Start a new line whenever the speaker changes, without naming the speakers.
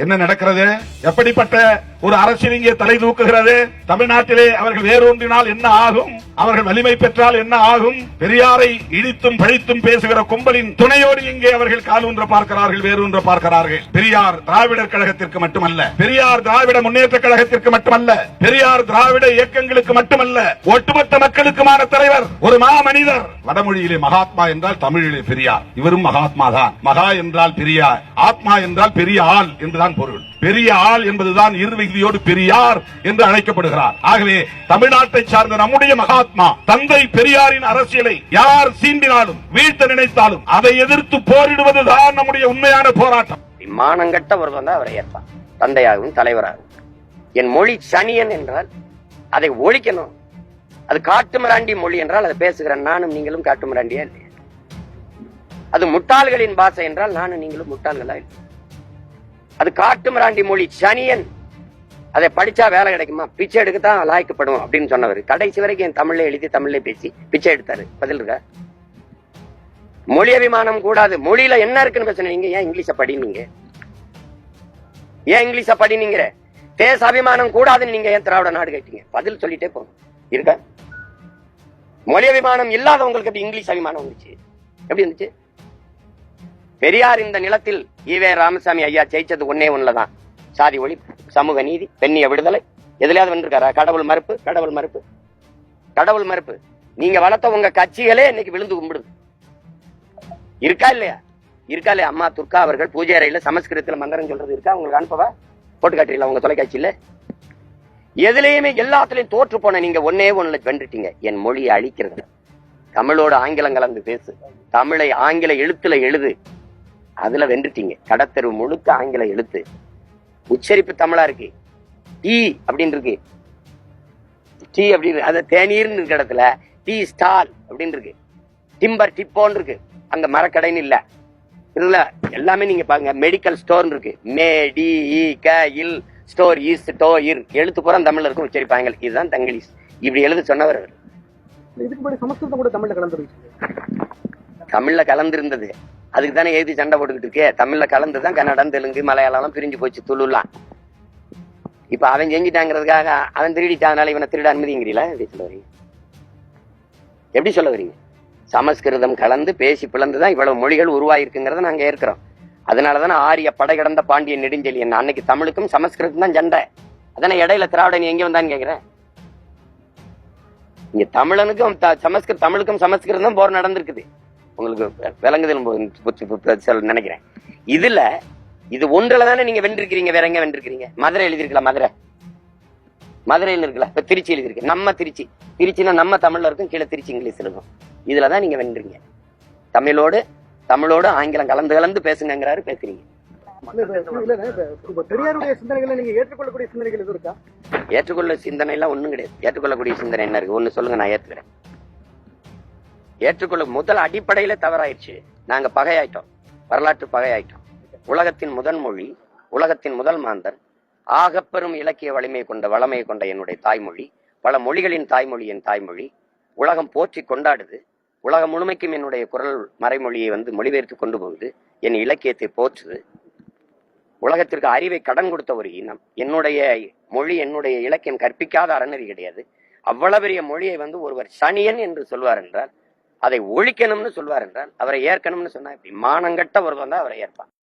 என்ன நடக்கிறது? எப்படிப்பட்ட ஒரு அரசியல் இங்கே தலை தூக்குகிறது? தமிழ்நாட்டிலே அவர்கள் வேரூன்றினால் என்ன ஆகும்? அவர்கள் வலிமை பெற்றால் என்ன ஆகும்? பெரியாரை இடித்தும் பழித்தும் பேசுகிற கும்பலின் துணையோடு இங்கே அவர்கள் காலூன்ற பார்க்கிறார்கள், வேரூன்ற பார்க்கிறார்கள். பெரியார் திராவிடர் கழகத்திற்கு மட்டுமல்ல, பெரியார் திராவிட முன்னேற்ற கழகத்திற்கு மட்டுமல்ல, பெரியார் திராவிட இயக்கங்களுக்கு மட்டுமல்ல, ஒட்டுமொத்த மக்களுக்குமான தலைவர், ஒரு மாமனிதர். வடமொழியிலே மகாத்மா என்றால் தமிழிலே பெரியார். இவரும் மகாத்மா தான். மகா என்றால் பெரியார், ஆத்மா என்றால் பெரிய ஆள் என்றுதான் பொருள். பெரிய ஆள் என்பதுதான் இருவிகுதியோடு பெரியார் என்று அழைக்கப்படுகிறார். ஆகவே தமிழ்நாட்டை சார்ந்த நம்முடைய மகாத்மா தந்தை பெரியாரின் அரசியலை யார் சீண்டினாலும் வீழ்த்த நினைத்தாலும் அதை எதிர்த்து போரிடுவதுதான் நம்முடைய உண்மையான போராட்டம்.
மானங்கட்ட ஒருவன் தான் அவரை ஏற்பான், தந்தையாகவும் தலைவராகவும். என் மொழி சனியன் என்றால் அதை ஒழிக்கணும். அது காட்டுமிராண்டி மொழி என்றால் அதை பேசுகிற நானும் நீங்களும் காட்டுமிராண்டியா இல்லையா? அது முட்டாள்களின் பாஷை என்றால் நானும் நீங்களும் முட்டாள்களா இல்லை? அது காட்டுமிராண்டி மொழி சனியன். அதை படிச்சா வேலை கிடைக்குமா? பிச்சை எடுக்கத்தான் லாய்க்கப்படும் அப்படின்னு சொன்னவர் கடைசி வரைக்கும் என் தமிழ்ல எழுதி தமிழ்ல பேசி பிச்சை எடுத்தாரு. பதில் இருக்கா? மொழி அபிமானம் கூடாது. மொழியில என்ன இருக்குன்னு பேசுன நீங்க ஏன் இங்கிலீஷ படினீங்க? ஏன் இங்கிலீஷ படினீங்க? தேச அபிமானம் கூடாதுன்னு நீங்க ஏன் திராவிட நாடு கேட்டீங்க? பதில் சொல்லிட்டே போகும். இருக்கா? மொழி அபிமானம் இல்லாதவங்களுக்கு எப்படி இங்கிலீஷ் அபிமானம் வந்துச்சு? எப்படி வந்துச்சு? பெரியார் இந்த நிலத்தில் ஈவே ராமசாமி ஐயா ஜெயிச்சது ஒன்னே ஒண்ணுலதான், சாதி ஒழிப்பு, சமூக நீதி, பெண்ணிய விடுதலை. எதுலயாவது வென்றிருக்காரா? கடவுள் மறுப்பு, கடவுள் மறுப்பு, கடவுள் மறுப்பு. நீங்க வளர்த்த உங்க கட்சிகளே இன்னைக்கு விழுந்து கும்பிடுது. இருக்கா இல்லையா? இருக்கா இல்லையா? அம்மா துர்கா அவர்கள் பூஜை அறையில சமஸ்கிருதத்துல மந்திரம் சொல்றது இருக்கா? உங்களுக்கு அனுப்பவா? போட்டு காட்டுறீங்களா உங்க தொலைக்காட்சியில? எதுலையுமே எல்லாத்துலயும் தோற்று போன நீங்க ஒன்னே ஒண்ணுல வென்றுட்டீங்க, என் மொழியை அழிக்கிறது. தமிழோட ஆங்கிலம் கலந்து பேசு, தமிழை ஆங்கில எழுத்துல எழுது, அதுல வென்றுட்டீங்க. கடத்தெரு முழுக்க ஆங்கில எழுத்து, உச்சரிப்பு தமிழா இருக்கு. டீ அப்படின்னு இருக்கு, டீ அப்படின்னு, அது தேநீர்னு இருக்க இடத்துல டீ ஸ்டால் அப்படின்னு இருக்கு, டிம்பர் டிப்போன்னு இருக்கு. அங்க மரக்கடைன்னு இல்ல, இதுல எல்லாமே நீங்க பாருங்க. மெடிக்கல் ஸ்டோர் இருக்கு, மே டி க இல் ஸ்டோர் ஈஸ் டோ இர், எழுத்து பூரா தமிழ்ல இருக்கும், உச்சரிப்பாங்க. இதுதான் தங்கிலீஷ். இப்படி எழுத சொன்னவர்.
இதுக்கு முன்னாடி சமஸ்கிருதம் கூட தமிழ்ல கலந்து,
தமிழ்ல கலந்து இருந்தது. அதுக்கு தானே எழுதி சண்டை போட்டுக்கிட்டு இருக்கே. தமிழ்ல கலந்துதான் கன்னடம், தெலுங்கு, மலையாளம் பிரிஞ்சு போச்சு, துளுலாம். இப்ப அவன் செஞ்சிட்டாங்கிறதுக்காக அவன் திருடிட்டான், இவனை திருட அனுமதிங்கிறீங்களா? எப்படி சொல்ல வரீங்க? எப்படி சொல்ல வரீங்க? சமஸ்கிருதம் கலந்து பேசி பிளந்துதான் இவ்வளவு மொழிகள் உருவாயிருக்குங்கிறத நாங்க ஏற்கிறோம். அதனாலதானே ஆரிய படை கடந்த பாண்டியன் நெடுஞ்செழியன். அன்னைக்கு தமிழுக்கும் சமஸ்கிருதம் தான் சண்டை. அதானே இடையில திராவிடன் எங்க வந்தான்னு கேக்குறேன். இங்க தமிழனுக்கும் தமிழுக்கும் சமஸ்கிருதம் போர் நடந்திருக்குது. உங்களுக்கு விளங்குதல் நினைக்கிறேன். இதுல இது ஒன்றுல தானே நீங்க வென்றிருக்கிறீங்க. வேற எங்க வென்றிருக்கிறீங்க? மதுரை எழுதிருக்கலாம், மதுரை மதுரையில் இருக்கலாம். இப்ப திருச்சி எழுதிருக்கு, நம்ம திருச்சி. திருச்சினா நம்ம தமிழ்ல இருக்கும், கீழே திருச்சி இங்கிலீஷ் இருக்கும். இதுலதான் நீங்க வென்றீங்க. தமிழோடு ஆங்கிலம் கலந்து கலந்து பேசுங்கிறாரு, பேசுறீங்க.
பெரியாருடைய சிந்தனைகளை நீங்க ஏற்றுக்கொள்ளக்கூடிய சிந்தனைகள் எதுவும் இருக்கா?
ஏற்றுக்கொள்ள சிந்தனை எல்லாம் ஒண்ணும் கிடையாது. ஏற்றுக்கொள்ளக்கூடிய சிந்தனை என்ன இருக்கு? ஒண்ணு சொல்லுங்க, நான் ஏற்றுக்கிறேன். ஏற்றுக்கொள்ள முதல் அடிப்படையில தவறாயிடுச்சு. நாங்க பகையாயிட்டோம், வரலாற்று பகையாயிட்டோம். உலகத்தின் முதல் மொழி, உலகத்தின் முதல் மாந்தர், ஆகப்பெரும் இலக்கிய வலிமையை கொண்ட என்னுடைய தாய்மொழி, பல மொழிகளின் தாய்மொழி என் தாய்மொழி. உலகம் போற்றி கொண்டாடுது. உலகம் முழுமைக்கும் என்னுடைய குரல் மறைமொழியை மொழிபெயர்த்து கொண்டு போகுது. என் இலக்கியத்தை போற்றுது. உலகத்திற்கு அறிவை கடன் கொடுத்த ஒரு இனம். என்னுடைய மொழி, என்னுடைய இலக்கியம் கற்பிக்காத அறநெறி கிடையாது. அவ்வளவு பெரிய மொழியை ஒருவர் சனியன் என்று சொல்வார் என்றால், அதை ஒழிக்கணும்னு சொல்வார் என்றால், அவரை ஏற்கணும்னு சொன்னா இப்படி மானங்கட்ட ஒருவன் தான் அவரை ஏற்பான்.